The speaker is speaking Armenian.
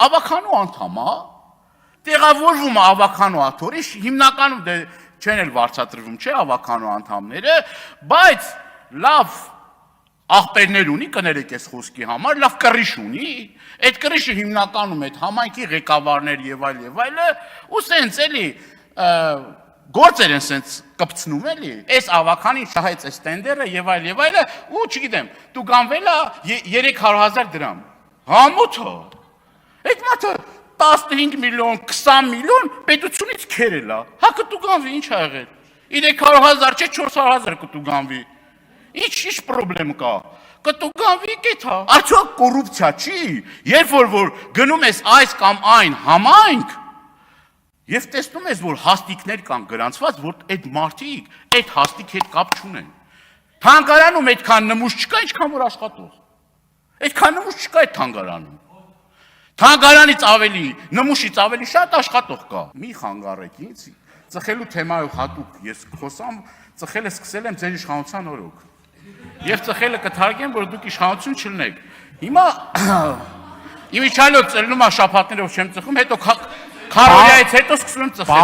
ավականու անդամ, տեղավորվում է ավականու աթորի, հիմնականում դե չեն էլ վարձատրվում, չէ, ավականու անդամները, բայց լավ աղբերներ ունի, կներեք ես խոսքի համար, լավ կռիչ ունի, այդ կռիչը հիմնականում այդ համայնքի ղեկավարներ եւ այլը, ու սենց էլի գործեր են սենց կպցնում էլի, այս ավականին շահեց այս տենդերը եւ այլը, ու չգիտեմ, դու գանվել է 300,000 դրամ, համոթը, այդ մաթը 15 միլիոն, 20 միլիոն պետությունից քերել է, հա կտու գանվի, ինչ ա եղել, 300,000 չէ 400,000 կտու գանվի, ինչ պրոբլեմ կա, կտու գանվի կեթա, արդյոք կոռուպցիա չի, երբ որ գնում ես այս կամ այն համայնք, եւ տեսնում ես, որ հաստիկներ կան գրանցված, որ այդ մարդիկ այդ հաստիկ հետ կապ չունեն, թանգարանում այդքան նմուշ չկա, ինչքան որ աշխատող, այդքան նմուշ չկա այդ թանգարանում, թանգարանից ավելի, նմուշից ավելի շատ աշխատող կա, մի խանգարեք ինձ, ծխելու թեմայով հատուկ ես խոսամ, ծխելը սկսել եմ ձեր իշխանության օրոք, եւ ծխելը կթարգեմ, որ դուք իշխանություն չլնեք, հիմա իմիջիայլոց ծելնում է շաբաթներով չեմ ծխում, հետո քարորիայից հետո սկսում եմ ծխել